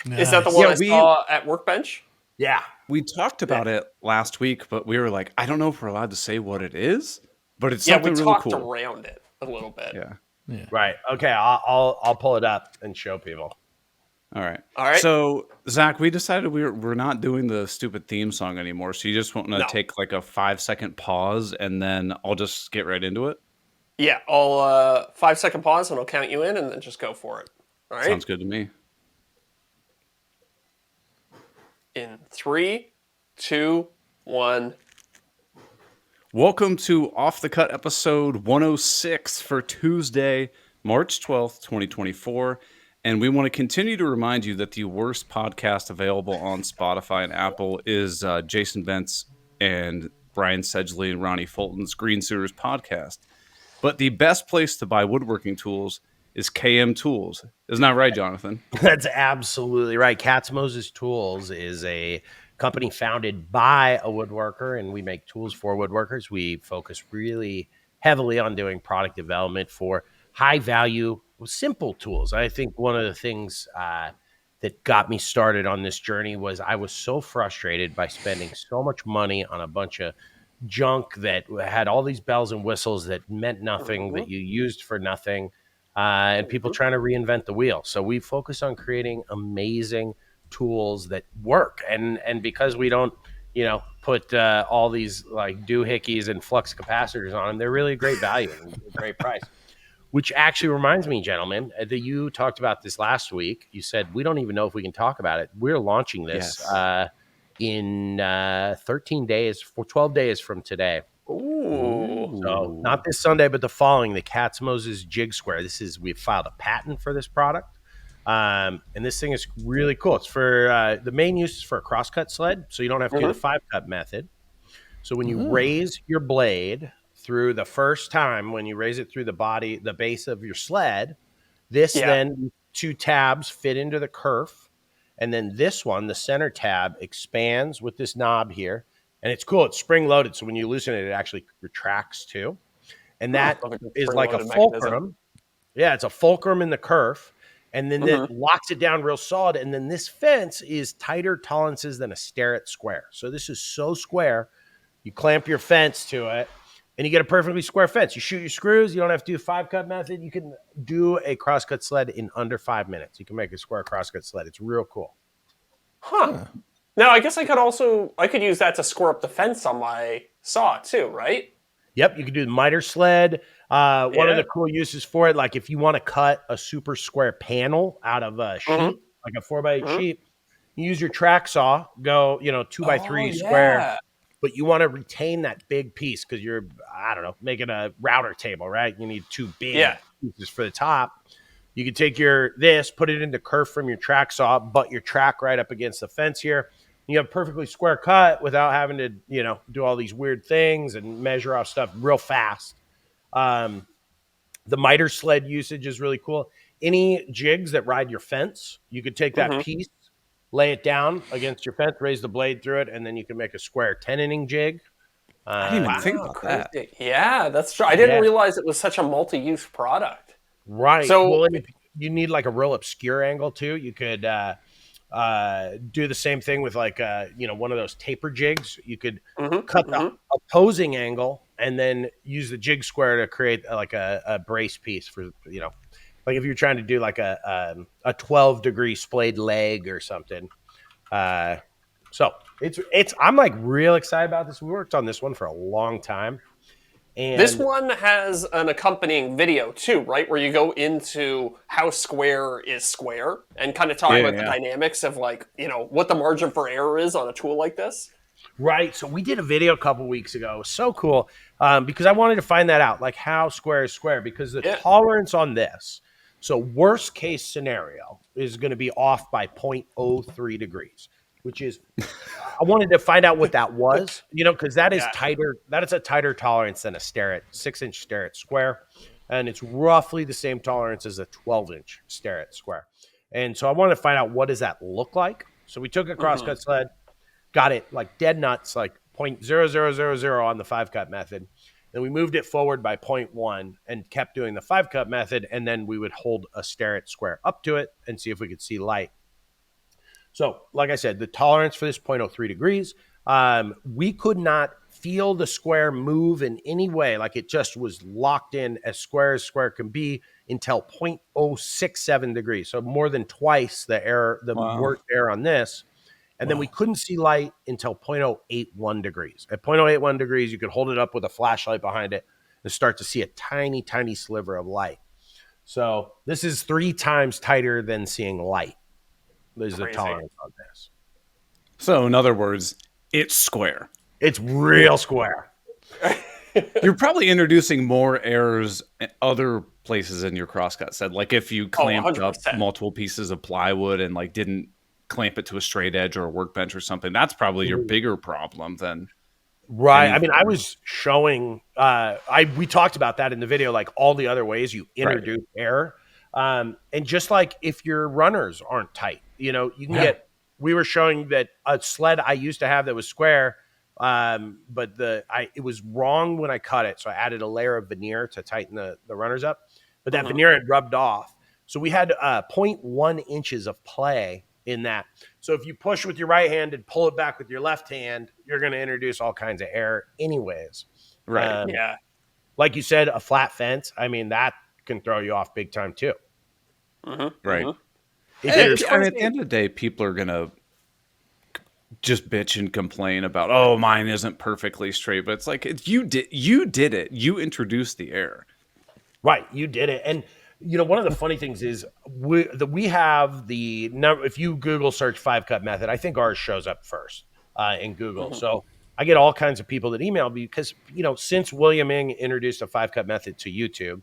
Is that the Nice. one Yeah, I saw at Workbench? Yeah. we talked about it last week, but we were like, I don't know if we're allowed to say what it is, but it's Yeah, we something really talked cool. around it a little bit. Yeah. Yeah. Right. Okay. I'll pull it up and show people. All right. All right. So, Zach, we decided we're not doing the stupid theme song anymore. So you just want to No. take like a 5-second pause, and then I'll just get right into it. Yeah, I'll 5-second pause and I'll count you in and then just go for it. All right. Sounds good to me. In 3, 2, 1. Welcome to Off the Cut episode 106 for Tuesday, March 12th, 2024. And we want to continue to remind you that the worst podcast available on Spotify and Apple is Jason Bentz and Brian Sedgley and Ronnie Fulton's Green Sewers podcast. But the best place to buy woodworking tools is KM Tools. Isn't that right, Jonathan? That's absolutely right. Katz Moses Tools is a company founded by a woodworker, and we make tools for woodworkers. We focus really heavily on doing product development for high value, simple tools. I think one of the things that got me started on this journey was I was so frustrated by spending so much money on a bunch of junk that had all these bells and whistles that meant nothing, that you used for nothing, and people trying to reinvent the wheel. So we focus on creating amazing tools that work, and because we don't put all these like doohickeys and flux capacitors on them, they're really great value and a great price. Which actually reminds me, gentlemen, that you talked about this last week. You said we don't even know if we can talk about it. We're launching this in 13 days, for 12 days from today. Ooh. So not this Sunday, but the following, the Katz Moses Jig Square. We've filed a patent for this product. And this thing is really cool. It's for the main use is for a crosscut sled, so you don't have to do the 5-cut method. So when you raise your blade through the first time, when you raise it through the base of your sled, then 2 tabs fit into the kerf. And then this one, the center tab, expands with this knob here. And it's cool. It's spring loaded. So when you loosen it, it actually retracts too. And that is like a fulcrum. Mechanism. Yeah, it's a fulcrum in the kerf. And then it locks it down real solid. And then this fence is tighter tolerances than a Starrett square. So this is so square. You clamp your fence to it, and you get a perfectly square fence. You shoot your screws. You don't have to do 5-cut method. You can do a crosscut sled in under 5 minutes. You can make a square crosscut sled. It's real cool. Huh. Now, I guess I could use that to square up the fence on my saw too, right? Yep, you can do the miter sled. One of the cool uses for it, like if you want to cut a super square panel out of a sheet, like a 4x8 sheet, you use your track saw, go 2x3 square. But you want to retain that big piece because you're, making a router table, right? You need 2 big pieces for the top. You can take put it into kerf from your track saw, butt your track right up against the fence here. You have a perfectly square cut without having to, do all these weird things and measure off stuff real fast. The miter sled usage is really cool. Any jigs that ride your fence, you could take that piece, lay it down against your fence, raise the blade through it, and then you can make a square 10-inning jig. I didn't even think about that. Yeah, that's true. I didn't realize it was such a multi-use product. Right. So if you need like a real obscure angle too, you could do the same thing with like one of those taper jigs. You could cut the opposing angle and then use the jig square to create like a brace piece for like if you're trying to do like a 12-degree splayed leg or something. So I'm like real excited about this. We worked on this one for a long time. And this one has an accompanying video too, right? Where you go into how square is square and kind of talk about the dynamics of like, what the margin for error is on a tool like this. Right. So we did a video a couple weeks ago. It was so cool because I wanted to find that out, like how square is square, because the tolerance on this, so worst case scenario is going to be off by 0.03 degrees, which is, I wanted to find out what that was, because that is tighter. That is a tighter tolerance than a Starrett 6-inch Starrett square. And it's roughly the same tolerance as a 12-inch Starrett square. And so I wanted to find out, what does that look like? So we took a crosscut sled, got it like dead nuts, like 0.0000 on the 5-cut method. Then we moved it forward by 0.1 and kept doing the 5-cut method. And then we would hold a Starrett square up to it and see if we could see light. So, like I said, the tolerance for this 0.03 degrees, we could not feel the square move in any way. Like it just was locked in as square can be until 0.067 degrees. So more than twice the error, the worst error on this. And then we couldn't see light until 0.081 degrees. At 0.081 degrees, you could hold it up with a flashlight behind it and start to see a tiny, tiny sliver of light. So this is 3 times tighter than seeing light. There's the tolerance on this. So in other words, it's square. It's real square. You're probably introducing more errors at other places in your crosscut set. Like if you clamped up multiple pieces of plywood and like didn't clamp it to a straight edge or a workbench or something, that's probably your bigger problem than anything. I mean, I was showing we talked about that in the video, like all the other ways you introduce error. And just like if your runners aren't tight, you can get, we were showing that a sled I used to have that was square, but it was wrong when I cut it. So I added a layer of veneer to tighten the runners up, but that veneer had rubbed off. So we had 0.1 inches of play in that. So if you push with your right hand and pull it back with your left hand, you're going to introduce all kinds of error anyways. Right. Like you said, a flat fence, I mean, that can throw you off big time too. Right. And at the end of the day, people are going to just bitch and complain about, oh, mine isn't perfectly straight. But it's like, you did it. You introduced the error. Right. You did it. And one of the funny things is we have the number. If you Google search 5-cut method, I think ours shows up first in Google. So I get all kinds of people that email me because, since William Ng introduced a 5-cut method to YouTube,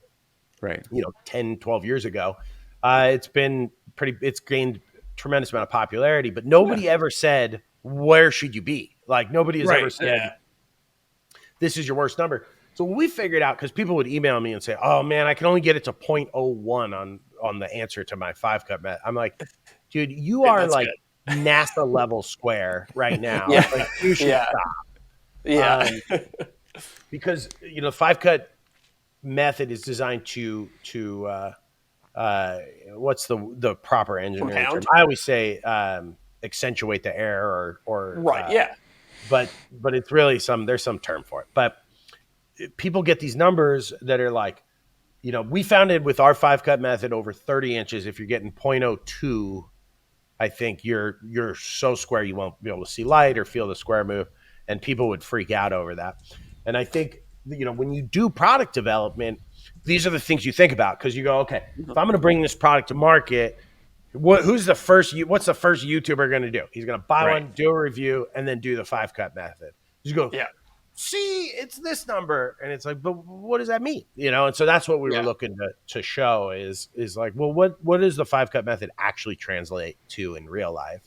right, 10, 12 years ago, it's gained tremendous amount of popularity, but nobody ever said, where should you be? Like nobody has ever said, this is your worst number. So we figured out, because people would email me and say, oh man, I can only get it to 0.01 on the answer to my 5-cut method. I'm like, dude, you are like NASA level square right now. Like, you should stop. Because, 5-cut method is designed to what's the proper engineering term? I always say accentuate the error or but it's really there's some term for it. But people get these numbers that are like, we found it with our 5-cut method over 30 inches. If you're getting 0.02, I think you're so square you won't be able to see light or feel the square move, and people would freak out over that. And I think when you do product development, these are the things you think about, because you go, okay, if I'm going to bring this product to market, what's the first YouTuber going to do? He's going to buy one, do a review, and then do the 5-cut method. You go, see, it's this number. And it's like, but what does that mean? And so that's what we were looking to show is like, well, what does the 5-cut method actually translate to in real life?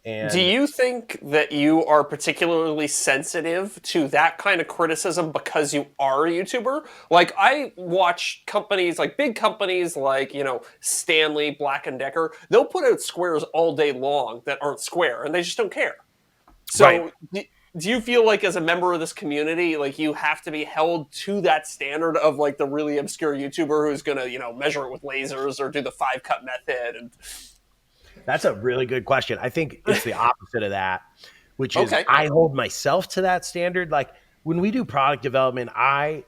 And do you think that you are particularly sensitive to that kind of criticism because you are a YouTuber? Like, I watch companies, like big companies like, Stanley, Black & Decker, they'll put out squares all day long that aren't square, and they just don't care. So do you feel like as a member of this community, like you have to be held to that standard of like the really obscure YouTuber who's going to, measure it with lasers or do the 5-cut method? And that's a really good question. I think it's the opposite of that, which is I hold myself to that standard. Like when we do product development, I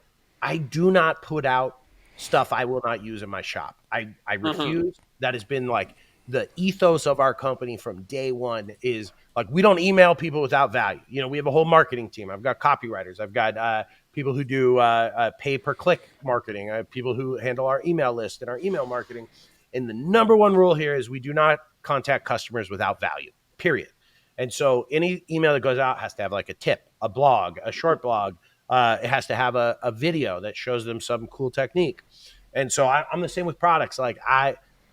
do not put out stuff I will not use in my shop. I refuse. That has been like the ethos of our company from day one is like, we don't email people without value. We have a whole marketing team. I've got copywriters. I've got people who do pay per click marketing. I have people who handle our email list and our email marketing. And the number one rule here is we do not contact customers without value, period. And so any email that goes out has to have like a tip, a blog, a short blog. It has to have a video that shows them some cool technique. And so I'm the same with products. Like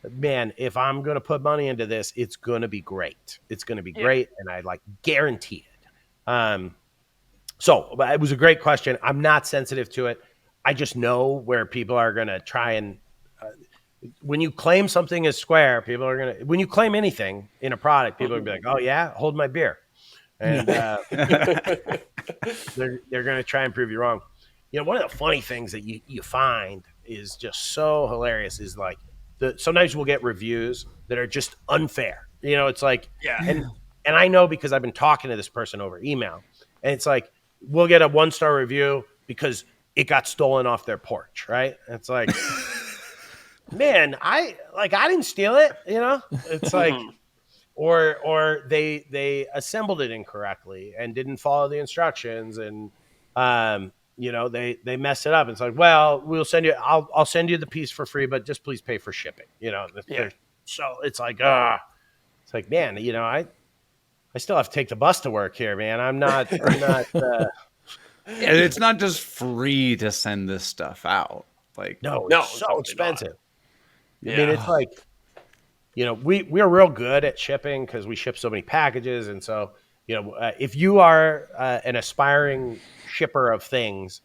if I'm going to put money into this, it's going to be great. It's going to be great. And I guarantee it. So it was a great question. I'm not sensitive to it. I just know where people are going to try and, when you claim something is square, people are going to, when you claim anything in a product, people are going to be like, oh yeah, hold my beer. And they're going to try and prove you wrong. One of the funny things that you find is just so hilarious is like sometimes we'll get reviews that are just unfair. It's like, Yeah. and I know because I've been talking to this person over email, and it's like, we'll get a 1-star review because it got stolen off their porch, right? And it's like, man, I didn't steal it, It's like, or they assembled it incorrectly and didn't follow the instructions, and they messed it up. It's like, well, I'll send you the piece for free, but just please pay for shipping. So it's like, it's like, man, I still have to take the bus to work here, man. I'm not. And it's not just free to send this stuff out. Like, No, No, it's so totally expensive. not. I mean, it's like, we're real good at shipping because we ship so many packages, and so if you are an aspiring shipper of things,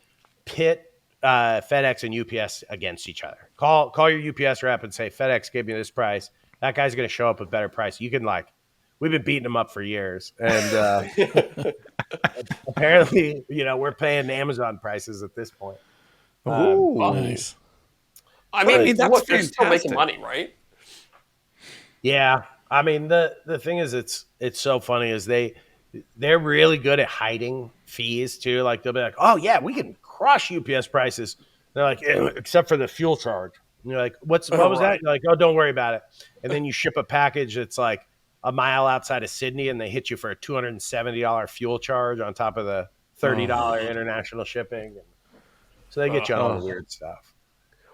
pit FedEx and UPS against each other. Call your UPS rep and say, FedEx gave me this price. That guy's going to show up with better price. You can we've been beating them up for years, and apparently, we're paying Amazon prices at this point. Nice. I mean, that's look, they're still fantastic. making money, right? Yeah, I mean the thing is, it's so funny is they're really good at hiding fees too. Like they'll be like, oh yeah, we can crush UPS prices. They're like, except for the fuel charge. And you're like, what was that? You're like, oh, don't worry about it. And then you ship a package that's like a mile outside of Sydney, and they hit you for a $270 fuel charge on top of the $30 international shipping. So they get you on all the weird stuff.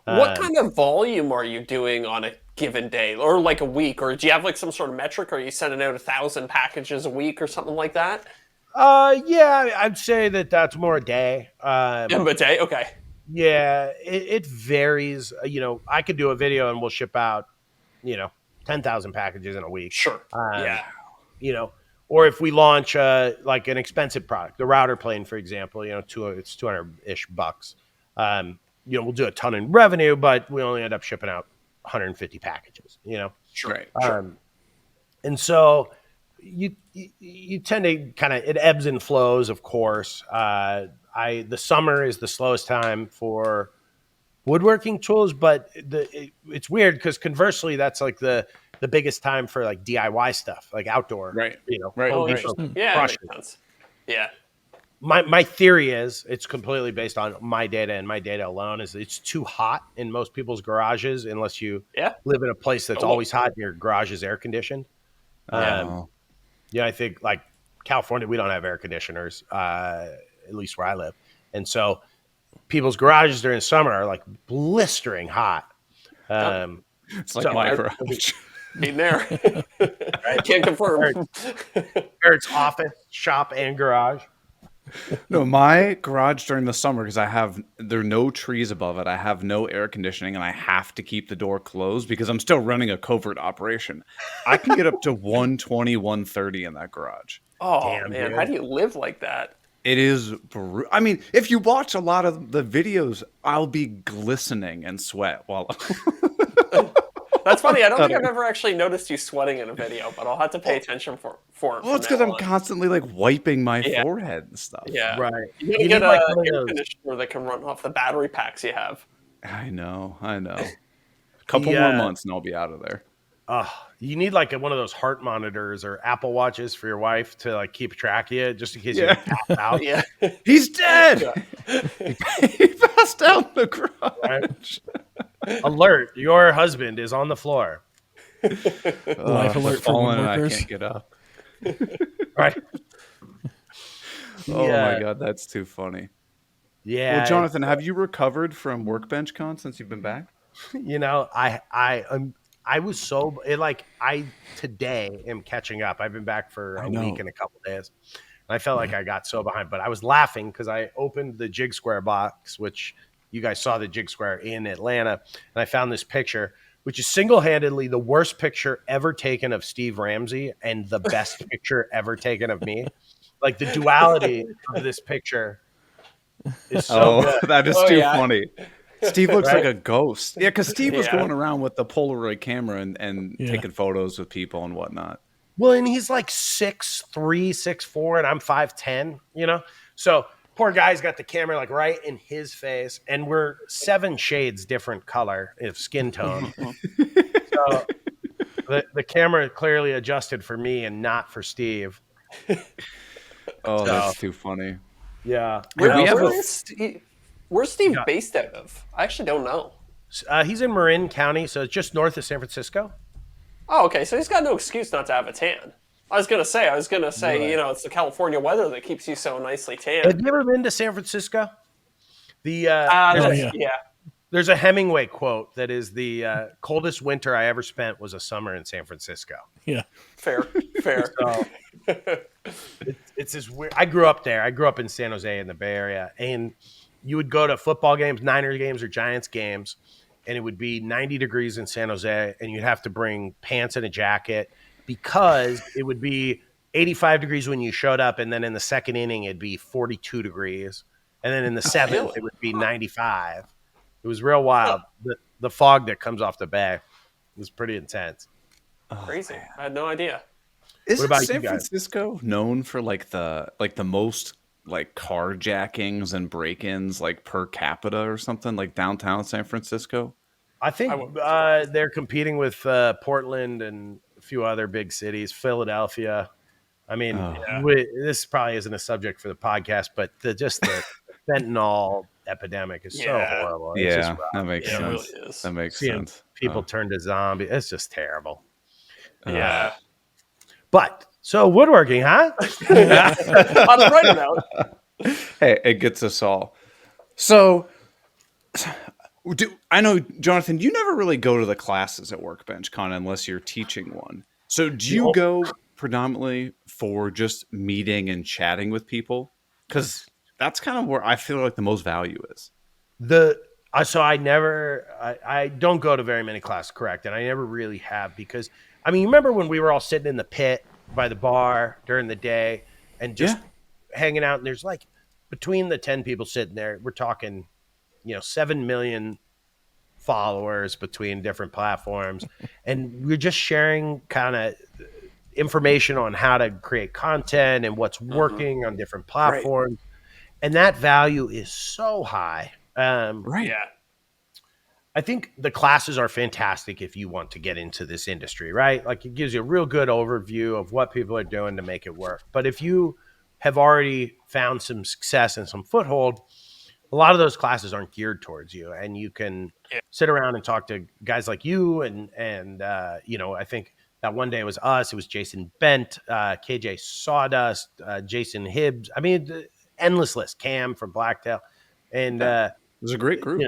What kind of volume are you doing on a given day, or like a week, or do you have like some sort of metric? Or are you sending out 1,000 packages a week or something like that? Yeah, I'd say that's more a day. A day, okay. Yeah, it varies. I could do a video and we'll ship out, 10,000 packages in a week. Sure. Yeah. Or if we launch like an expensive product, the router plane, for example, it's $200-ish bucks. We'll do a ton in revenue, but we only end up shipping out 150 packages. Sure. Right. And so you tend to kind of, it ebbs and flows, of course. The summer is the slowest time for woodworking tools, but it's weird because conversely, that's like the biggest time for like DIY stuff, like outdoor. Right. Right. Oh, interesting. Yeah, that makes sense. Yeah. My theory is it's completely based on my data, and my data alone is it's too hot in most people's garages unless you live in a place that's always hot and your garage is air conditioned. I think like California, we don't have air conditioners, at least where I live. And so people's garages during summer are like blistering hot. It's like my garage. Ain't there. Can't confirm. Eric's office, shop, and garage. No, my garage during the summer, because there are no trees above it. I have no air conditioning, and I have to keep the door closed because I'm still running a covert operation. I can get up to 120, 130 in that garage. Oh, damn, man. dude. How do you live like that? It is I mean, if you watch a lot of the videos, I'll be glistening in sweat while That's funny. I don't think I've ever actually noticed you sweating in a video, but I'll have to pay attention for it. Well, it's because I'm constantly like wiping my forehead and stuff. Yeah. Right. You gotta get an air conditioner that can run off the battery packs you have. I know. A couple more months and I'll be out of there. You need like one of those heart monitors or Apple Watches for your wife to like keep track of you, just in case you pass out. Yeah. He's dead. He passed out in the garage. Right? Alert! Your husband is on the floor. Life alert for fallen and I workers. can't get up. Right. Oh my god, that's too funny. Yeah. Well, Jonathan, have you recovered from Workbench Con since you've been back? I was so today am catching up. I've been back for a week and a couple days. And I felt like I got so behind, but I was laughing because I opened the Jig Square box, which you guys saw the Jig Square in Atlanta, and I found this picture, which is single-handedly the worst picture ever taken of Steve Ramsey and the best picture ever taken of me. Like the duality of this picture is so good. That is too funny. Steve looks Right? like a ghost. Yeah, because Steve was going around with the Polaroid camera and taking photos with people and whatnot. Well, and he's like 6'3", 6'4", and I'm 5'10", So poor guy's got the camera like right in his face, and we're 7 shades different color of skin tone. So The camera clearly adjusted for me and not for Steve. Oh, So, that's too funny. yeah. Hey, we have Where's Steve Yeah. based out of? I actually don't know. He's in Marin County, so it's just north of San Francisco. Oh, okay. So he's got no excuse not to have a tan. I was gonna say, Right. it's the California weather that keeps you so nicely tan. Have you ever been to San Francisco? The Oh, yeah. there's a Hemingway quote that is the coldest winter I ever spent was a summer in San Francisco. Yeah. Fair. So it's this weird. I grew up there. I grew up in San Jose in the Bay Area, and you would go to football games, Niners games or Giants games, and it would be 90 degrees in San Jose, and you'd have to bring pants and a jacket because it would be 85 degrees when you showed up, and then in the second inning it'd be 42 degrees, and then in the seventh really? it would be 95. It was real wild. The fog that comes off the bay was pretty intense. Crazy. I had no idea. Isn't about you San guys? Francisco known for like the most like carjackings and break-ins like per capita or something, like downtown San Francisco? I think they're competing with Portland and a few other big cities, Philadelphia. I mean, this probably isn't a subject for the podcast, but the fentanyl epidemic is so horrible. It's just rough. That makes Yeah, it sense. really is. That makes Seeing sense. people turn to zombies. It's just terrible. Yeah. But so woodworking, huh? On a brighter note. Hey, it gets us all. So, I know, Jonathan, you never really go to the classes at Workbench Con unless you're teaching one. So do you go predominantly for just meeting and chatting with people? Because that's kind of where I feel like the most value is. I don't go to very many classes, correct, and I never really have because I mean, you remember when we were all sitting in the pit by the bar during the day and just hanging out, and there's like between the 10 people sitting there, we're talking, 7 million followers between different platforms, and we're just sharing kind of information on how to create content and what's working on different platforms, and that value is so high. Right. Yeah. I think the classes are fantastic if you want to get into this industry, right? Like it gives you a real good overview of what people are doing to make it work. But if you have already found some success and some foothold, a lot of those classes aren't geared towards you, and you can sit around and talk to guys like you. And I think that one day it was us, it was Jason Bent, KJ Sawdust, Jason Hibbs. I mean, the endless list, Cam from Blacktail. And, It was a great group.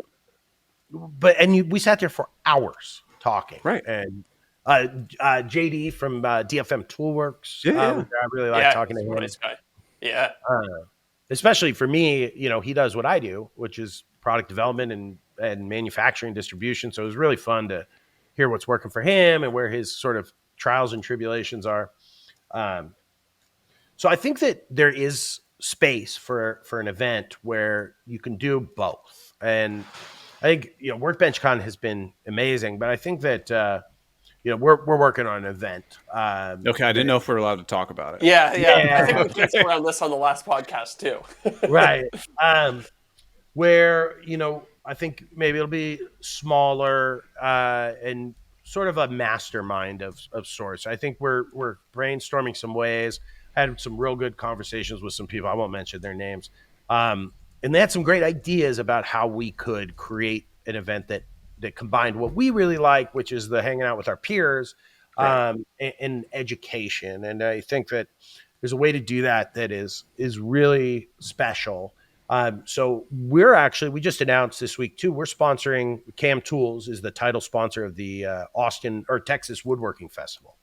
We sat there for hours talking, Right? And JD from DFM Toolworks, I really like talking to him. Nice guy. Yeah, especially for me, he does what I do, which is product development and manufacturing distribution. So it was really fun to hear what's working for him and where his sort of trials and tribulations are. So I think that there is space for an event where you can do both, and I think Workbench Con has been amazing, but I think that we're working on an event. Okay, I didn't know if we were allowed to talk about it. yeah. I think we danced around this on the last podcast too. Right. Where I think maybe it'll be smaller and sort of a mastermind of sorts. I think we're brainstorming some ways. I had some real good conversations with some people. I won't mention their names. And they had some great ideas about how we could create an event that combined what we really like, which is the hanging out with our peers, and education. And I think that there's a way to do that is really special. So we just announced this week too, we're sponsoring Cam Tools is the title sponsor of the Austin or Texas Woodworking Festival.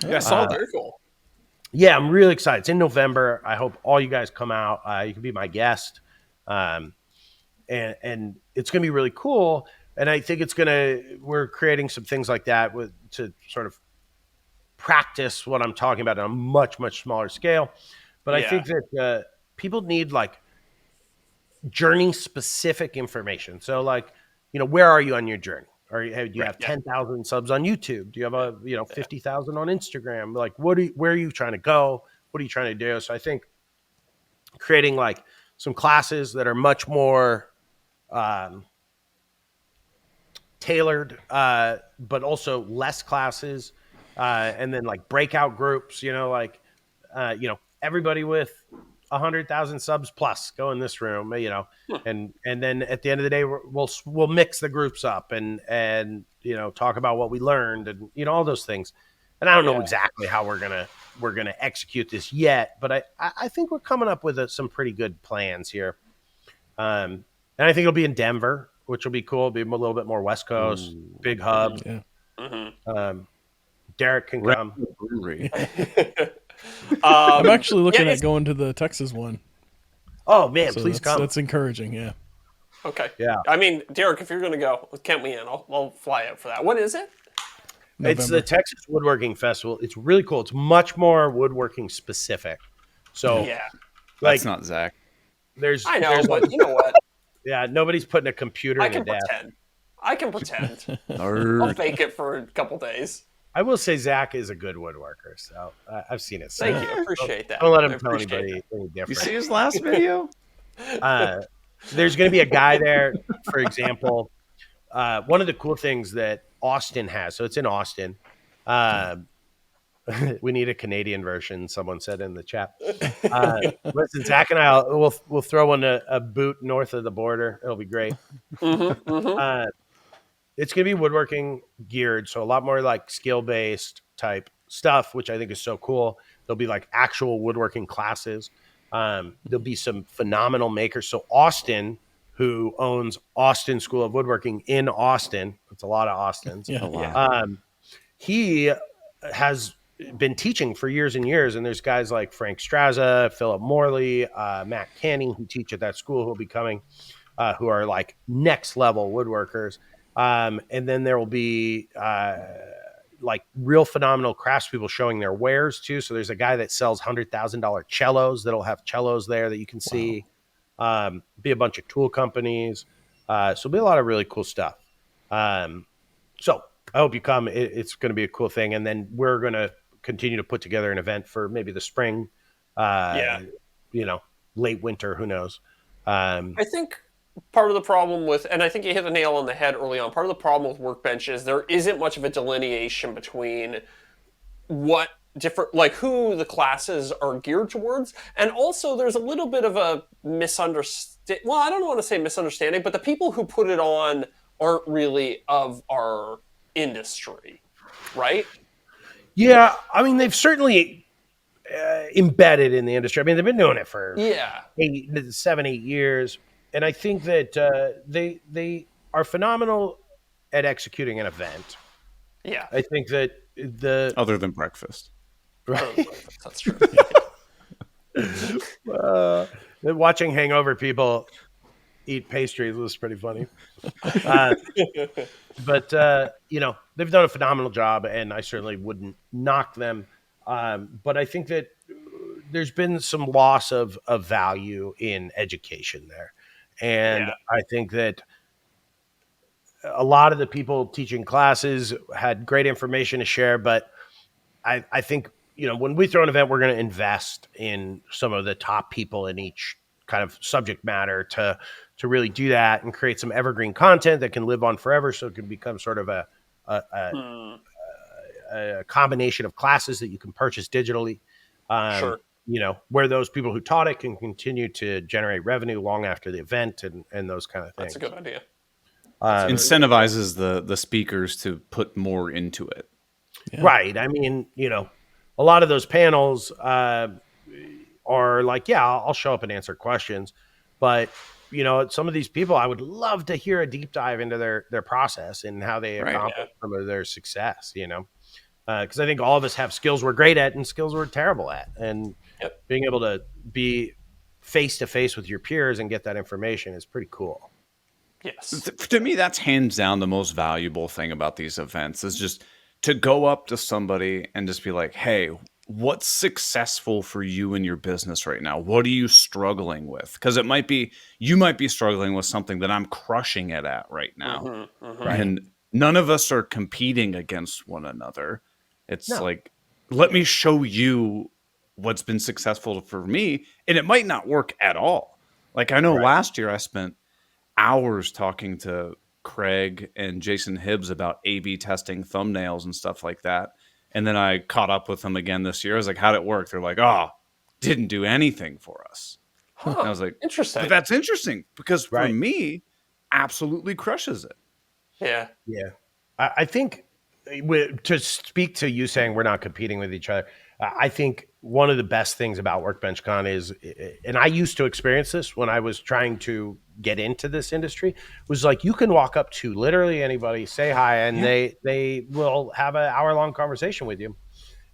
Yeah, I saw very cool. Yeah, I'm really excited. It's in November. I hope all you guys come out. You can be my guest. And it's going to be really cool. And I think we're creating some things like that to sort of practice what I'm talking about on a much, much smaller scale. But I think that people need like journey specific information. So like, where are you on your journey? Or do you have 10,000 subs on YouTube? Do you have 50,000 on Instagram? Like where are you trying to go? What are you trying to do? So I think creating like some classes that are much more tailored, but also less classes and then like breakout groups, everybody with 100,000 subs plus go in this room, and then at the end of the day, we'll mix the groups up and talk about what we learned and all those things. And I don't know exactly how we're gonna execute this yet, but I think we're coming up with some pretty good plans here. And I think it'll be in Denver, which will be cool. It'll be a little bit more West Coast, big hub. Yeah. Derek can come. Brewery. I'm actually looking at going to the Texas one. Oh man, So please come. That's encouraging. Yeah. Okay. Yeah. I mean, Derek, if you're going to go, count me in. I'll fly out for that. What is it? It's the Texas Woodworking Festival. It's really cool. It's much more woodworking specific. So Yeah. That's not Zach. I know, but you know what? Yeah, nobody's putting a computer I in can a desk. pretend. I can pretend. I'll Nerd. fake it for a couple days. I will say Zach is a good woodworker, so I've seen it. So Thank you. Appreciate that. don't let him I tell appreciate anybody any You different. see his last video? There's going to be a guy there, for example. One of the cool things that Austin has, so it's in Austin. We need a Canadian version. Someone said in the chat. Listen, Zach and I, we'll throw in a boot north of the border. It'll be great. It's going to be woodworking geared, so a lot more like skill based type stuff, which I think is so cool. There'll be like actual woodworking classes. There'll be some phenomenal makers. So Austin, who owns Austin School of Woodworking in Austin, it's a lot of Austins. Yeah. Wow. He has been teaching for years and years, and there's guys like Frank Straza, Philip Morley, Matt Canning, who teach at that school, who will be coming, who are like next level woodworkers. And then there will be like real phenomenal craftspeople showing their wares too. So there's a guy that sells $100,000 cellos that'll have cellos there that you can see. Be a bunch of tool companies. So it'll be a lot of really cool stuff. So I hope you come. It's going to be a cool thing. And then we're going to continue to put together an event for maybe the spring, late winter, who knows? I think part of the problem with, and I think you hit the nail on the head early on, part of the problem with Workbench is there isn't much of a delineation between what different, like who the classes are geared towards. And also there's a little bit of a misunderstanding. Well, I don't want to say misunderstanding, but the people who put it on aren't really of our industry, right? Yeah. I mean, they've certainly embedded in the industry. I mean, they've been doing it for 7-8 years. And I think that they are phenomenal at executing an event. Yeah. I think that Other than breakfast. right, That's true. watching hangover people eat pastries was pretty funny. But they've done a phenomenal job, and I certainly wouldn't knock them. But I think that there's been some loss of value in education there. And I think that a lot of the people teaching classes had great information to share, but I think, when we throw an event, we're going to invest in some of the top people in each kind of subject matter to really do that and create some evergreen content that can live on forever. So it can become sort of a combination of classes that you can purchase digitally. Sure. Where those people who taught it can continue to generate revenue long after the event and those kind of things. That's a good idea. Incentivizes the speakers to put more into it. Yeah. Right. I mean, a lot of those panels are like, I'll show up and answer questions. But, some of these people, I would love to hear a deep dive into their process and how they accomplish some of their success, because I think all of us have skills we're great at and skills we're terrible at. And being able to be face-to-face with your peers and get that information is pretty cool. Yes. To me, that's hands down the most valuable thing about these events is just to go up to somebody and just be like, hey, what's successful for you in your business right now? What are you struggling with? Because you might be struggling with something that I'm crushing it at right now. And none of us are competing against one another. It's like, let me show you what's been successful for me. And it might not work at all. Like I know last year I spent hours talking to Craig and Jason Hibbs about A/B testing thumbnails and stuff like that. And then I caught up with them again this year. I was like, how'd it work? They're like, oh, didn't do anything for us. And I was like, Interesting. but that's interesting because for Right. me, absolutely crushes it. Yeah. Yeah. I think to speak to you saying we're not competing with each other, I think one of the best things about Workbench Con is, and I used to experience this when I was trying to get into this industry, was like you can walk up to literally anybody, say hi, and they will have an hour-long conversation with you.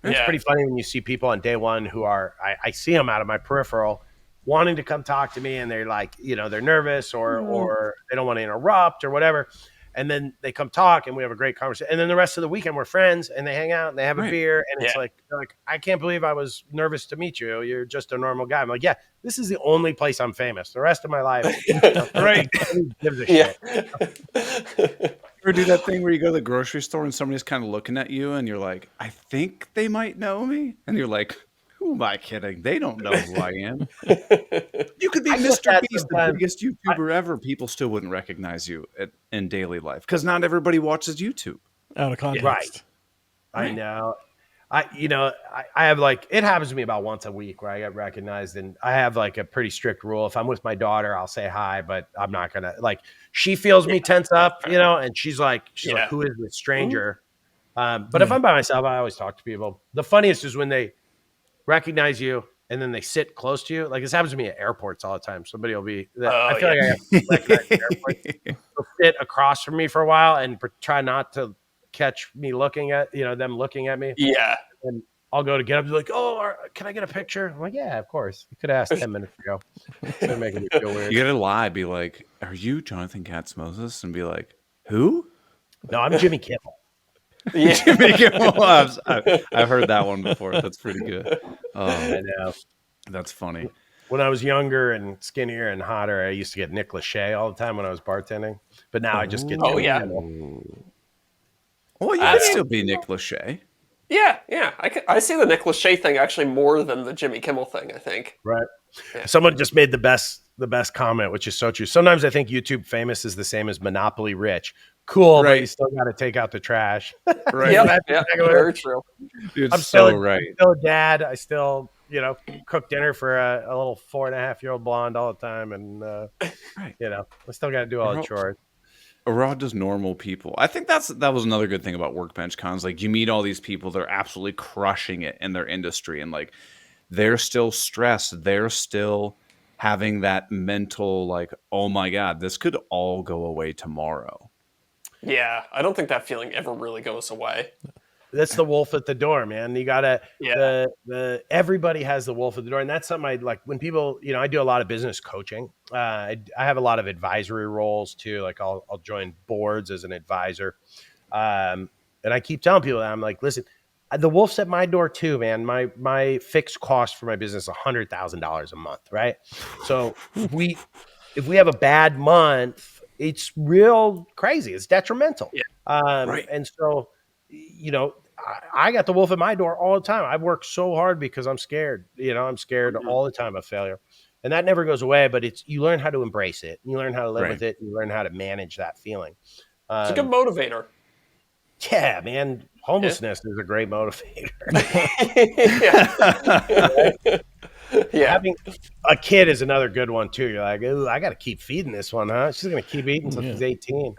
And It's pretty funny when you see people on day one who are, I see them out of my peripheral wanting to come talk to me, and they're like, they're nervous or they don't want to interrupt or whatever. And then they come talk and we have a great conversation. And then the rest of the weekend we're friends and they hang out and they have a beer. And it's like, they're like, I can't believe I was nervous to meet you. You're just a normal guy. I'm like, yeah, this is the only place I'm famous. The rest of my life, Right. gives a shit. Or do that thing where you go to the grocery store and somebody's kind of looking at you and you're like, I think they might know me. And you're like, who am I kidding? They don't know who I am. You could be Mr. Beast, the biggest YouTuber ever. People still wouldn't recognize you in daily life because not everybody watches YouTube. Out of context. Right. I know. I have it happens to me about once a week where I get recognized, and I have a pretty strict rule. If I'm with my daughter, I'll say hi, but I'm not gonna she feels me tense up, and she's like, who is this stranger? But if I'm by myself, I always talk to people. The funniest is when they recognize you and then they sit close to you. Like this happens to me at airports all the time. Somebody will be, I feel like I have to recognize at airports. They'll sit across from me for a while and try not to catch me looking at, them looking at me. Yeah. And I'll go to get up and be like, oh, can I get a picture? I'm like, yeah, of course. You could have asked 10 minutes ago. They're making me feel weird. You gotta lie, be like, are you Jonathan Katz Moses? And be like, who? No, I'm Jimmy Kimmel. Yeah. Jimmy Kimmel. I've heard that one before. That's pretty good. I know. That's funny. When I was younger and skinnier and hotter, I used to get Nick Lachey all the time when I was bartending. But now I just get Jimmy Kimmel. Well, you could still be Nick Lachey. Yeah. I see the Nick Lachey thing actually more than the Jimmy Kimmel thing, I think. Right. Yeah. Someone just made the best comment, which is so true. Sometimes I think YouTube famous is the same as Monopoly rich. Cool, but you still got to take out the trash. Right. Yeah, very true. Dude, I'm still still a dad. I still, cook dinner for a little 4.5-year-old blonde all the time. And, I still got to do all the chores. Rod does normal people. I think that was another good thing about Workbench Cons. Like you meet all these people, they're absolutely crushing it in their industry. And they're still stressed. They're still having that mental, oh my God, this could all go away tomorrow. Yeah, I don't think that feeling ever really goes away. That's the wolf at the door, man. You gotta, everybody has the wolf at the door. And that's something I like when people, I do a lot of business coaching. I have a lot of advisory roles too. Like I'll join boards as an advisor. And I keep telling people that I'm like, listen, the wolf's at my door too, man. My fixed cost for my business is $100,000 a month. Right. So if we have a bad month, it's real crazy. It's detrimental. Yeah. And so, I got the wolf at my door all the time. I work so hard because I'm scared. I'm scared all the time of failure. And that never goes away, but you learn how to embrace it. You learn how to live with it. And you learn how to manage that feeling. It's a good motivator. Yeah, man. Homelessness is a great motivator. Yeah. Having a kid is another good one too. You're like, ooh, I got to keep feeding this one, huh? She's going to keep eating until she's 18.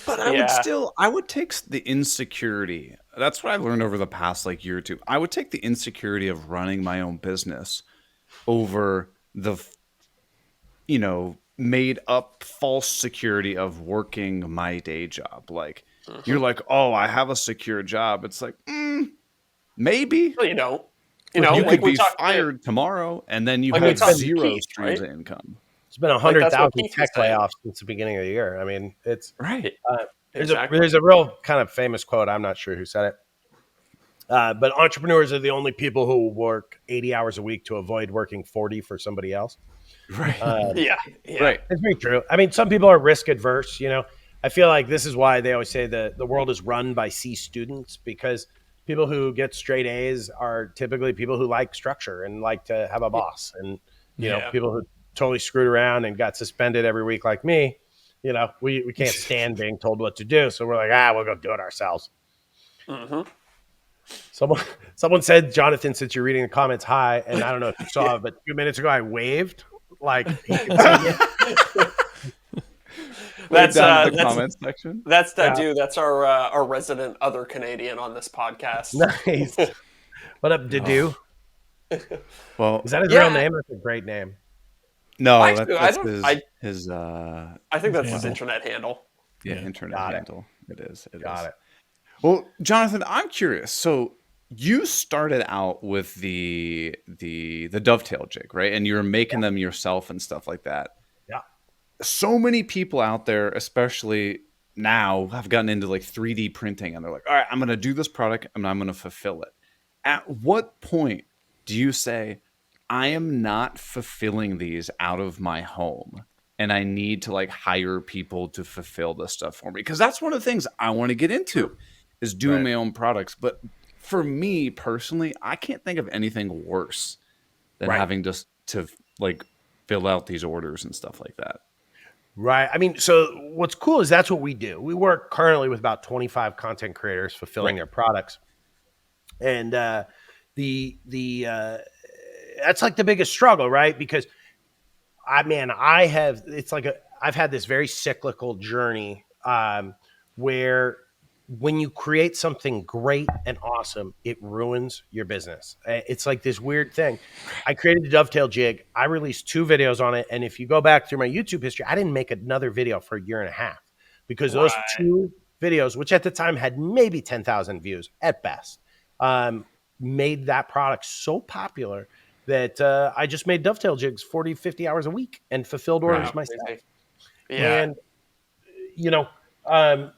But I would take the insecurity. That's what I've learned over the past year or two. I would take the insecurity of running my own business over the, made up false security of working my day job. You're like, oh, I have a secure job. It's like, maybe. Well, you don't. You could be fired tomorrow, and then you have zero streams of income. It's been 100,000 tech layoffs since the beginning of the year. I mean, it's right. There's a real kind of famous quote. I'm not sure who said it. But entrepreneurs are the only people who work 80 hours a week to avoid working 40 for somebody else. Right. Yeah. Right. It's very true. I mean, some people are risk adverse. I feel like this is why they always say the world is run by C students, because people who get straight A's are typically people who like structure and like to have a boss. And, people who totally screwed around and got suspended every week like me, we can't stand being told what to do. So we're like, we'll go do it ourselves. Mm-hmm. Someone said, Jonathan, since you're reading the comments, hi, and I don't know if you saw it, but 2 minutes ago I waved like he could see me. Wave down to the That's comments section. that's Yeah. dude. That's our resident other Canadian on this podcast. Nice. What up, Dadu? Well, Is that his Yeah. real name? That's a great name. no, Actually, that's I his think that's his handle. internet handle. internet Got it. handle. It is. Got it. Well, Jonathan, I'm curious. So you started out with the dovetail jig, right? And you were making them yourself and stuff like that. Yeah. So many people out there, especially now, have gotten into like 3D printing, and they're like, "All right, I'm going to do this product, and I'm going to fulfill it." At what point do you say, "I am not fulfilling these out of my home, and I need to like hire people to fulfill this stuff for me"? Because that's one of the things I want to get into, is doing my own products. But for me personally, I can't think of anything worse than having to like fill out these orders and stuff like that. Right. I mean, so what's cool is that's what we do. We work currently with about 25 content creators fulfilling their products. And that's like the biggest struggle, right? Because I've had this very cyclical journey where when you create something great and awesome, it ruins your business. It's like this weird thing. I created the dovetail jig. I released 2 videos on it. And if you go back through my YouTube history, I didn't make another video for a year and a half because those 2 videos, which at the time had maybe 10,000 views at best, made that product so popular that I just made dovetail jigs 40, 50 hours a week and fulfilled orders myself. Yeah. And,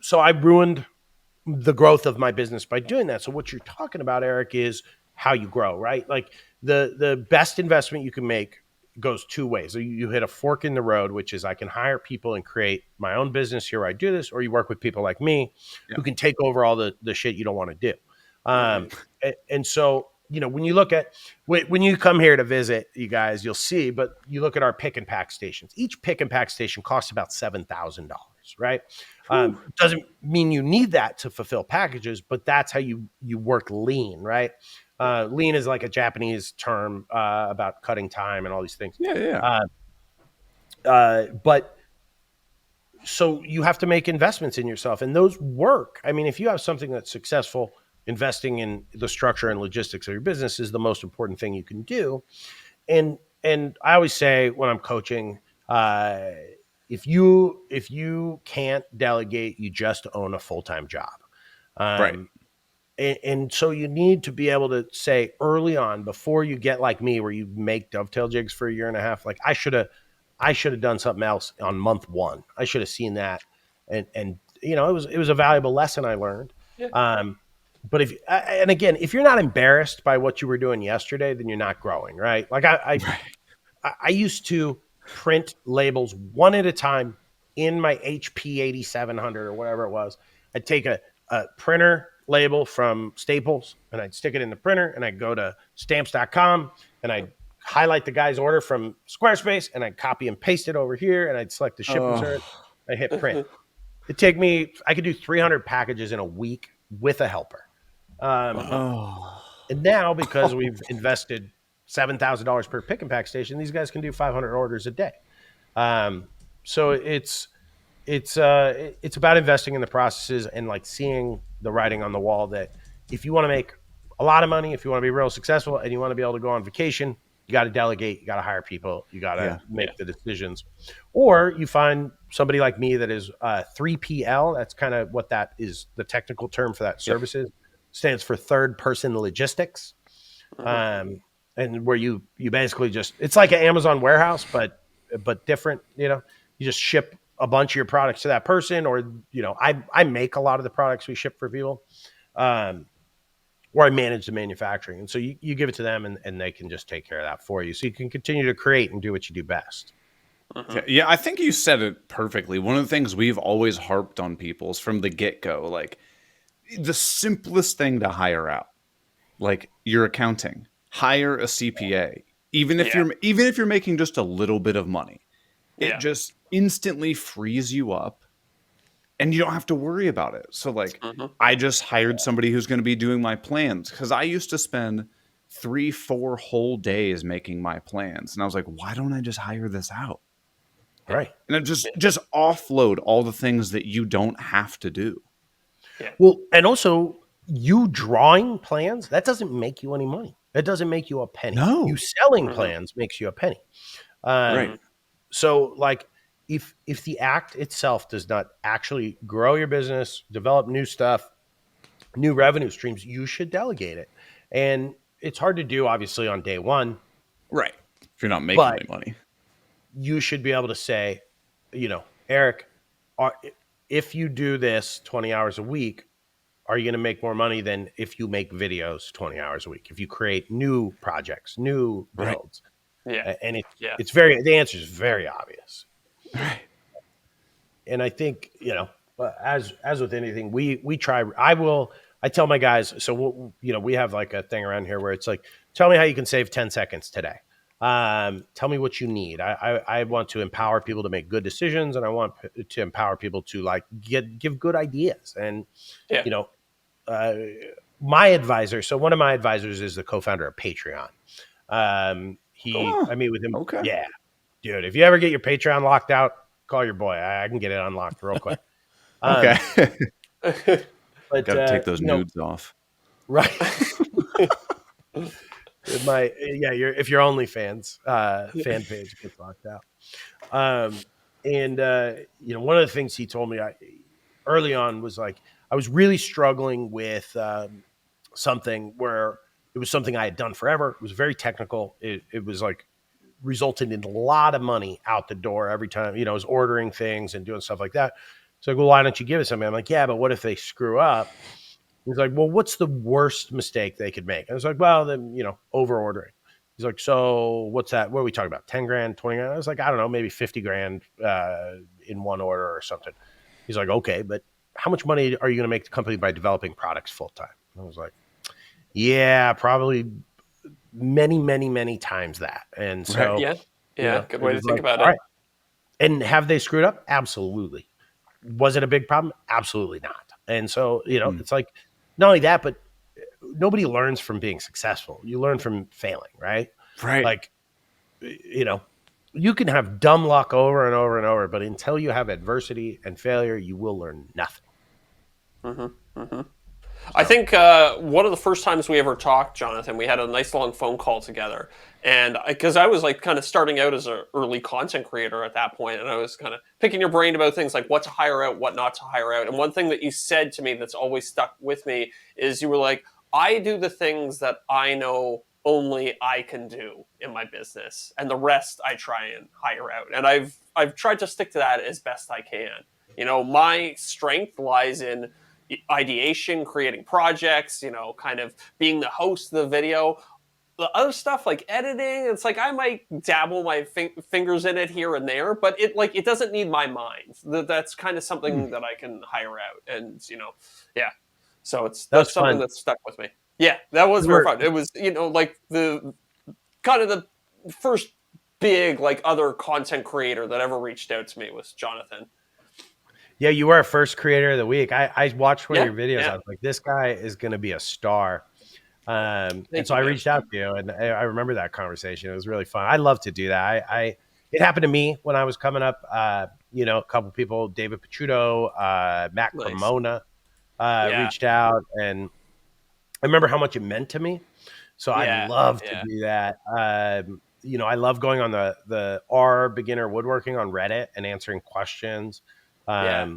so I ruined the growth of my business by doing that. So what you're talking about, Eric, is how you grow, right? Like the best investment you can make goes 2 ways. So you hit a fork in the road, which is I can hire people and create my own business here where I do this, or you work with people like me who can take over all the shit you don't want to do. And so, when you look at, when you come here to visit, you guys, you'll see, but you look at our pick and pack stations. Each pick and pack station costs about $7,000, right? Doesn't mean you need that to fulfill packages, but that's how you work lean, right? Lean is like a Japanese term about cutting time and all these things. But so you have to make investments in yourself, and those work. I mean, if you have something that's successful, investing in the structure and logistics of your business is the most important thing you can do. And I always say when I'm coaching, if you can't delegate, you just own a full-time job. And so you need to be able to say early on, before you get like me, where you make dovetail jigs for a year and a half, like I should have done something else on month 1. I should have seen that. And it was a valuable lesson I learned. But if you're not embarrassed by what you were doing yesterday, then you're not growing, right? Like I used to print labels one at a time in my HP 8700 or whatever it was. I'd take a printer label from Staples and I'd stick it in the printer, and I'd go to stamps.com and I'd highlight the guy's order from Squarespace and I'd copy and paste it over here, and I'd select the ship insert. I hit print. I could do 300 packages in a week with a helper. And now, because we've invested $7,000 per pick and pack station, these guys can do 500 orders a day. So it's about investing in the processes and like seeing the writing on the wall that if you want to make a lot of money, if you want to be real successful, and you want to be able to go on vacation, you got to delegate, you got to hire people, you got to make the decisions. Or you find somebody like me that is 3PL. That's kind of what that is. The technical term for that service stands for third person logistics. And where you basically just, it's like an Amazon warehouse, but different. You just ship a bunch of your products to that person, or I make a lot of the products we ship for people, or I manage the manufacturing, and so you give it to them, and they can just take care of that for you, so you can continue to create and do what you do best. Yeah, I think you said it perfectly. One of the things we've always harped on people is from the get-go, like the simplest thing to hire out, like your accounting, hire a CPA, even if you're making just a little bit of money. It just instantly frees you up and you don't have to worry about it. So like I just hired somebody who's going to be doing my plans, because I used to spend 3-4 whole days making my plans, and I was like, why don't I just hire this out? Right. And it just offload all the things that you don't have to do. Well, and also you drawing plans, that doesn't make you any money. That doesn't make you a penny. No. You selling plans makes you a penny. Right. So like if the act itself does not actually grow your business, develop new stuff, new revenue streams, you should delegate it. And it's hard to do obviously on day one. Right. If you're not making any money. You should be able to say, Eric, if you do this 20 hours a week, are you going to make more money than if you make videos 20 hours a week? If you create new projects, new builds. Yeah. And the answer is very obvious. Right. And I think, as with anything, we try, I tell my guys, so we have like a thing around here where it's like, tell me how you can save 10 seconds today. Tell me what you need. I want to empower people to make good decisions, and I want to empower people to like give good ideas. And, my advisor, so one of my advisors is the co-founder of Patreon. I meet with him. Okay. Yeah, dude, if you ever get your Patreon locked out, call your boy. I can get it unlocked real quick. Okay. But got to take those nudes off. Right. If your OnlyFans fan page gets locked out. One of the things he told me early on was like, I was really struggling with something where it was something I had done forever. It was very technical. It was like resulted in a lot of money out the door every time, I was ordering things and doing stuff like that. So I go, well, why don't you give it something? I'm like, yeah, but what if they screw up? He's like, well, what's the worst mistake they could make? I was like, well, then, over ordering. He's like, so what's that? What are we talking about? 10 grand, 20 grand? I was like, I don't know, maybe 50 grand in one order or something. He's like, okay, but how much money are you going to make the company by developing products full time? I was like, yeah, probably many, many, many times that. And so, good way to think about it. Right. And have they screwed up? Absolutely. Was it a big problem? Absolutely not. And so, it's like, not only that, but nobody learns from being successful. You learn from failing, right? Right. Like, you can have dumb luck over and over and over, but until you have adversity and failure, you will learn nothing. I think one of the first times we ever talked, Jonathan, we had a nice long phone call together. And because I was like kind of starting out as an early content creator at that point, and I was kind of picking your brain about things like what to hire out, what not to hire out. And one thing that you said to me that's always stuck with me is you were like, I do the things that I know only I can do in my business, and the rest I try and hire out. And I've tried to stick to that as best I can. My strength lies in ideation, creating projects, kind of being the host of the video. The other stuff like editing, it's like I might dabble my fingers in it here and there, but it doesn't need my mind. That's kind of something that I can hire out, and so that's something that's stuck with me. Yeah, that was very fun. It was like the kind of the first big like other content creator that ever reached out to me was Jonathan. Yeah, you were our first creator of the week. I watched one of your videos. I was like, this guy is going to be a star. And so I reached out to you, and I remember that conversation. It was really fun. I love to do that. It happened to me when I was coming up. A couple people, David Picciuto, Matt Cremona, reached out, and I remember how much it meant to me. So I love to do that. I love going on the R beginner woodworking on Reddit and answering questions. I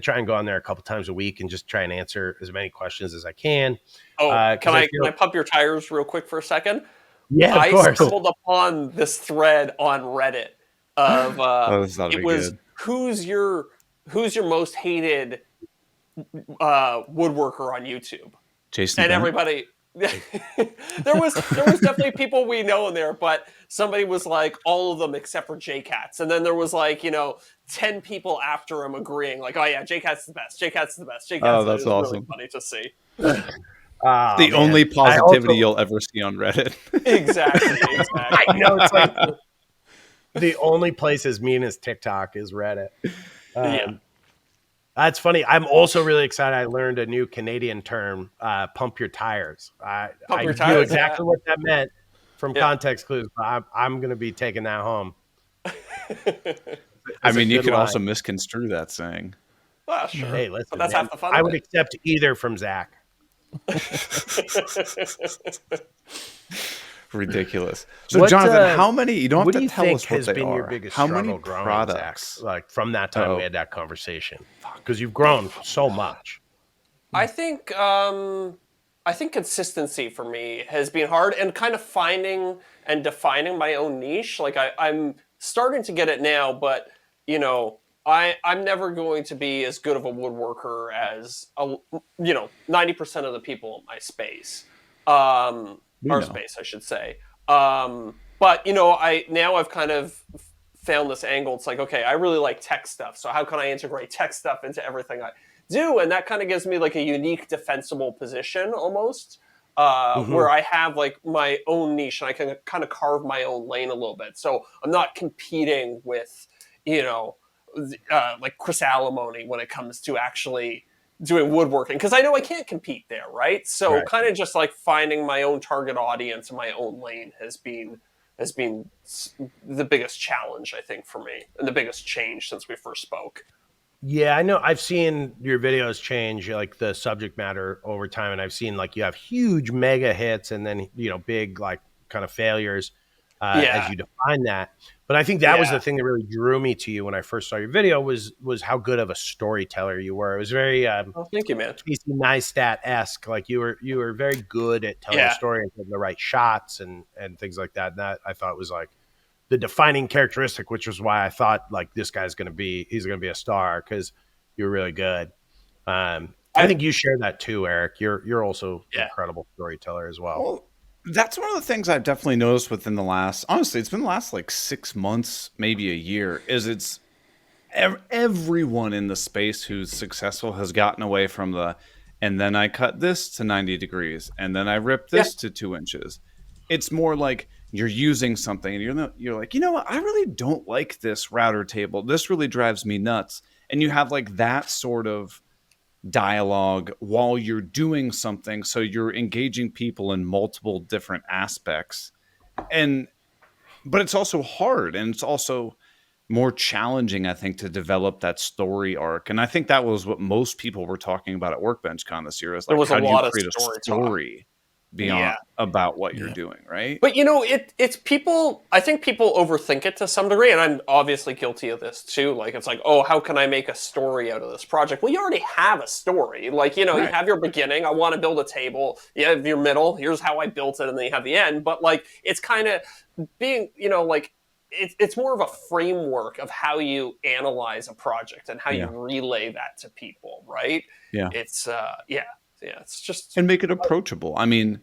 try and go on there a couple times a week and just try and answer as many questions as I can. Oh, can I pump your tires real quick for a second? Yeah, of course. I stumbled upon this thread on Reddit of it was good. who's your most hated woodworker on YouTube, Jason, and everybody. there was definitely people we know in there, but somebody was like all of them except for Katz, and then there was like 10 people after him agreeing like, oh yeah, Katz is the best. Katz is the best. Katz oh, that's awesome. Really funny to see. The only positivity you'll ever see on Reddit. Exactly. I know, it's like the only place as mean as TikTok is Reddit. That's funny. I'm also really excited. I learned a new Canadian term, pump your tires. I Your knew tires, exactly what that meant from yeah. context clues, but I'm going to be taking that home. I It's a mean, you good could line. also misconstrue that saying. Well, sure. Hey, But listen, that's man, half the fun I of would it. accept either from Zach. Ridiculous. So, What, Jonathan, how many? You don't have what to do you tell think us what has they been your are. biggest How many struggle growing, Zach? products? Like from that time we Oh, had that conversation, because you've grown so much. I think consistency for me has been hard, and kind of finding and defining my own niche. Like I'm starting to get it now, but you know, I'm never going to be as good of a woodworker as 90% of the people in my space, we our know. space, I should say. But I've kind of found this angle. It's like, okay, I really like tech stuff, so how can I integrate tech stuff into everything I do? And that kind of gives me like a unique defensible position almost, Hmm. where I have like my own niche and I can kind of carve my own lane a little bit. So I'm not competing with, you know, like Chris Alimony when it comes to actually doing woodworking, because I know I can't compete there, right? So Right. kind of just like finding my own target audience and my own lane has been the biggest challenge, I think, for me, and the biggest change since we first spoke. Yeah, I know. I've seen your videos change, like the subject matter over time, and I've seen like you have huge mega hits and then big like kind of failures as Yeah, you define that. But I think that was yeah. the thing that really drew me to you when I first saw your video was how good of a storyteller you were. It was very Oh, thank you, man. Casey Neistat-esque. Like you were very good at telling a Yeah, story and putting the right shots and things like that. And that I thought was like the defining characteristic, which was why I thought like this guy's he's gonna be a star because you're really good. I I think you share that too, Eric. You're also an yeah. incredible storyteller as well. Well, that's one of the things I've definitely noticed within the last, honestly, it's been the last like 6 months, maybe a year, is everyone in the space who's successful has gotten away from and then I cut this to 90 degrees, and then I ripped Yeah. this to 2 inches. It's more like you're using something and you're like, you know what? I really don't like this router table. This really drives me nuts. And you have like that sort of dialogue while you're doing something, so you're engaging people in multiple different aspects. And but it's also hard, and it's also more challenging, I think, to develop that story arc. And I think that was what most people were talking about at Workbench Con this year, is There like, was a how do you lot of create a story talk. story beyond Yeah. about what you're Yeah. doing, right? But it's people. I think people overthink it to some degree, and I'm obviously guilty of this too. Like it's like, oh, how can I make a story out of this project? Well, you already have a story. Like you Right. have your beginning. I want to build a table. You have your middle. Here's how I built it, and then you have the end. But like it's kind of being, like it's more of a framework of how you analyze a project and how you Yeah. relay that to people, right? Yeah. It's yeah. It's just And make it approachable. I mean,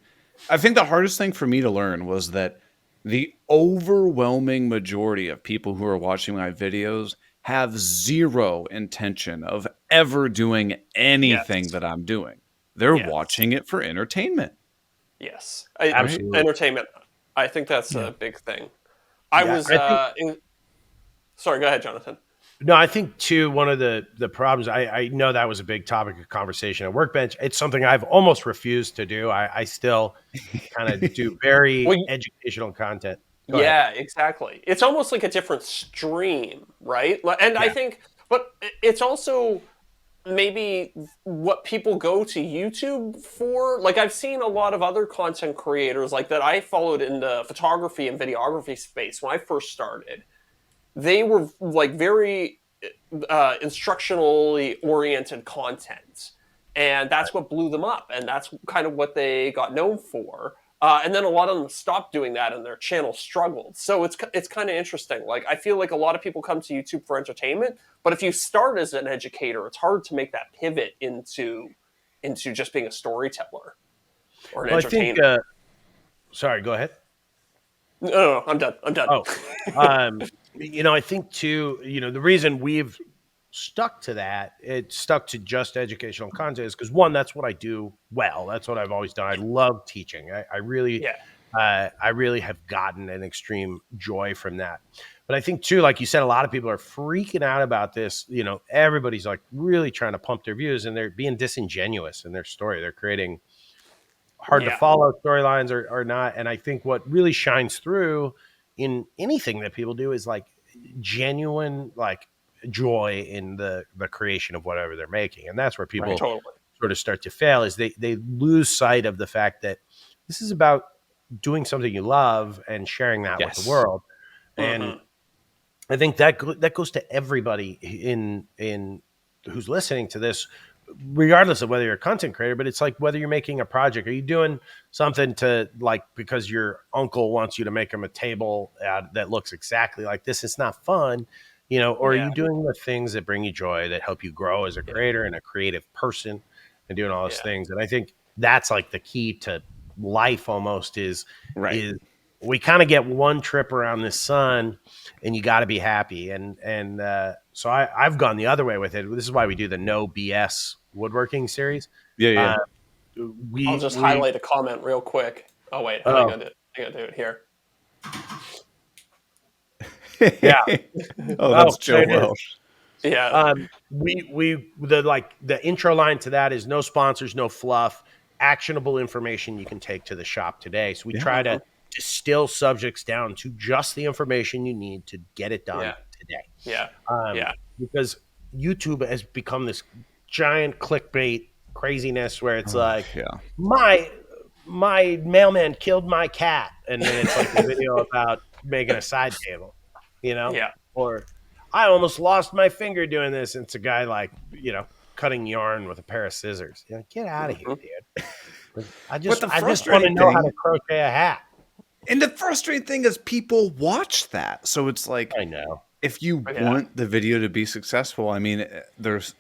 I think the hardest thing for me to learn was that the overwhelming majority of people who are watching my videos have zero intention of ever doing anything yes, that I'm doing. They're yes. watching it for entertainment, Yes, right? Absolutely. entertainment. I think that's Yeah. a big thing. I Yeah, was I think. sorry. Go ahead, Jonathan. No, I think too, one of the problems, I know that was a big topic of conversation at Workbench. It's something I've almost refused to do. I still kind of do Well, very educational content. Go ahead. yeah, exactly. It's almost like a different stream, right? And I Yeah. think, but it's also maybe what people go to YouTube for. Like I've seen a lot of other content creators like that I followed in the photography and videography space when I first started. They were like very instructionally oriented content, and that's what blew them up, and that's kind of what they got known for. And then a lot of them stopped doing that, and their channel struggled. So it's kind of interesting. Like I feel like a lot of people come to YouTube for entertainment, but if you start as an educator, it's hard to make that pivot into just being a storyteller or an Well, I think, entertainer. sorry, go ahead. No, I'm done. I'm done. Oh, um, I think too, the reason we've stuck to that, it stuck to just educational content is because one, that's what I do well. That's what I've always done. I love teaching. I really, Yeah. I really have gotten an extreme joy from that. But I think too, like you said, a lot of people are freaking out about this. You know, everybody's like really trying to pump their views, and they're being disingenuous in their story. They're creating hard to follow storylines or not. And I think what really shines through in anything that people do is like genuine like joy in the creation of whatever they're making. And that's where people sort of start to fail, is they lose sight of the fact that this is about doing something you love and sharing that with the world. And I think that goes to everybody in who's listening to this, regardless of whether you're a content creator. But it's like whether you're making a project, are you doing something to like because your uncle wants you to make him a table that looks exactly like this? It's not fun, you know. Or are you doing the things that bring you joy, that help you grow as a creator and a creative person, and doing all those things? And I think that's like the key to life almost is we kind of get one trip around the sun, and you got to be happy. And so I've gone the other way with it. This is why we do the no BS woodworking series. I'll just highlight a comment real quick. Oh wait, I'm gonna do it here. That's Joe Welsh. The intro line to that is no sponsors, no fluff, actionable information you can take to the shop today. So we try to distill subjects down to just the information you need to get it done today. Because YouTube has become this giant clickbait craziness where it's my mailman killed my cat, and then it's like a video about making a side table, you know? Or I almost lost my finger doing this, and it's a guy like, you know, cutting yarn with a pair of scissors. You know, get out of here, dude. I just want to know how to crochet a hat. And the frustrating thing is people watch that. So it's like, I know, if you want the video to be successful, I mean, there's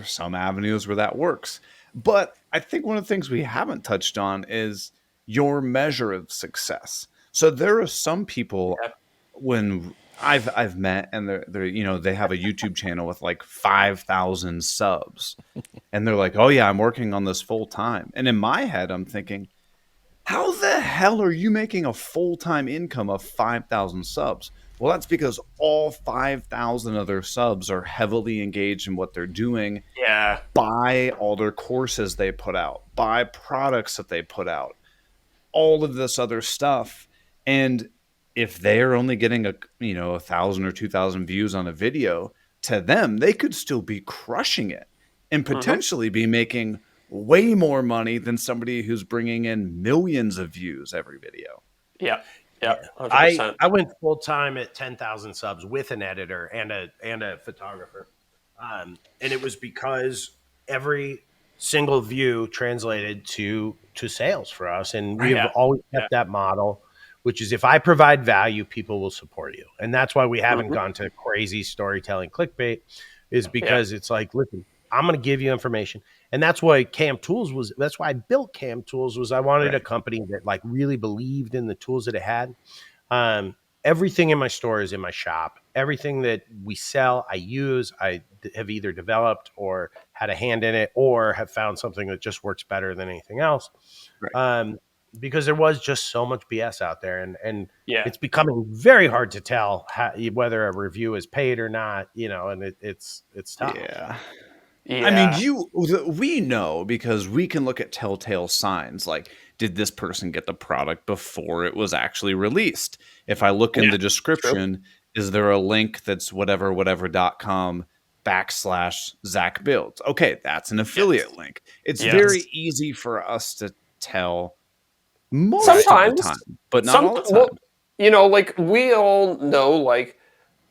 some avenues where that works. But I think one of the things we haven't touched on is your measure of success. So there are some people when I've met, and they're you know, they have a YouTube channel with like 5,000 subs, and they're like, oh yeah, I'm working on this full time. And in my head, I'm thinking, how the hell are you making a full-time income of 5,000 subs? Well, that's because all 5,000 of their subs are heavily engaged in what they're doing. Buy all their courses they put out, buy products that they put out, all of this other stuff. And if they're only getting 1,000 or 2,000 views on a video, to them, they could still be crushing it and potentially be making way more money than somebody who's bringing in millions of views every video. 100%. I went full time at 10,000 subs with an editor and a photographer, and it was because every single view translated to sales for us, and we have always kept that model, which is if I provide value, people will support you, and that's why we haven't gone to crazy storytelling clickbait, is because it's like, listen, I'm going to give you information. And that's why that's why I built Cam Tools, was I wanted a company that like really believed in the tools that it had. Everything in my store is in my shop. Everything that we sell, I use. I have either developed or had a hand in it, or have found something that just works better than anything else. Because there was just so much BS out there, and it's becoming very hard to tell whether a review is paid or not, you know, and it's tough. I mean, we know, because we can look at telltale signs. Like, did this person get the product before it was actually released? If I look in the description, is there a link that's whatever.com/Zach Builds? Okay, that's an affiliate link. It's very easy for us to tell most of the time, but not all the time. Well, you know, like, we all know, like,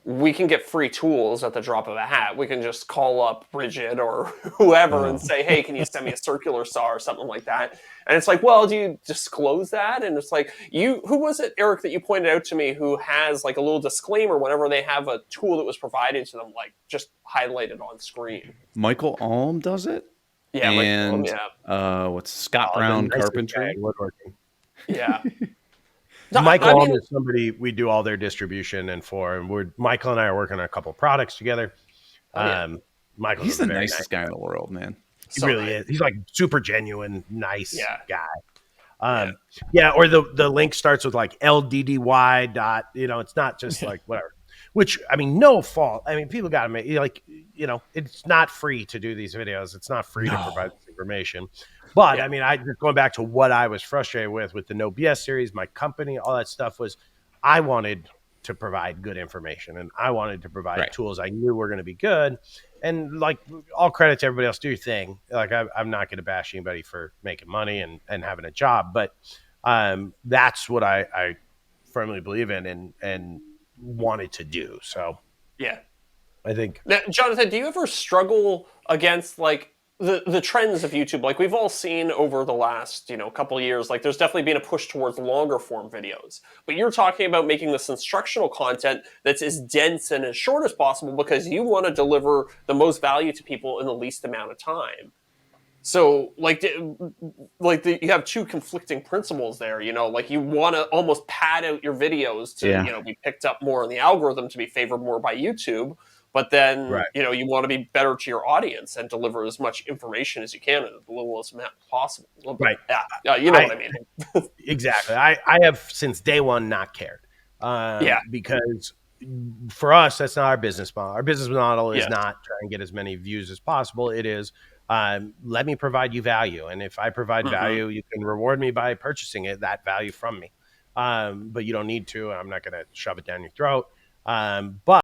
we can get free tools at the drop of a hat. We can just call up Bridget or whoever and say, hey, can you send me a circular saw or something like that? And it's like, well, do you disclose that? And it's like, who was it, Eric, that you pointed out to me, who has like a little disclaimer whenever they have a tool that was provided to them, like just highlighted on screen? Michael Alm does it. Yeah. And what's Scott Brown Carpentry? No, Michael Alm is somebody we do all their distribution and Michael and I are working on a couple products together. He's the nicest guy in the world, man. He really is. He's like super genuine, nice guy. Or the link starts with like LDDY dot, you know, it's not just like whatever. which, I mean, no fault. I mean, people got to make, like, it's not free to do these videos. It's not free to provide this information. But I mean, going back to what I was frustrated with the No BS series, my company, all that stuff was, I wanted to provide good information, and I wanted to provide tools I knew were going to be good. And like, all credit to everybody else, do your thing. Like, I'm not going to bash anybody for making money and having a job, but that's what I firmly believe in and wanted to do. So yeah. I think now, Jonathan, do you ever struggle against like the trends of YouTube? Like we've all seen over the last, couple of years, like there's definitely been a push towards longer form videos. But you're talking about making this instructional content that's as dense and as short as possible because you want to deliver the most value to people in the least amount of time. So, you have two conflicting principles there. Like you want to almost pad out your videos to, be picked up more in the algorithm, to be favored more by YouTube. But then, you want to be better to your audience and deliver as much information as you can in the littlest amount possible. Right. Yeah, you know what I mean. Exactly. I have since day one not cared. Because for us, that's not our business model. Our business model is not try and get as many views as possible. It is let me provide you value. And if I provide value, you can reward me by purchasing that value from me. But you don't need to. I'm not going to shove it down your throat. But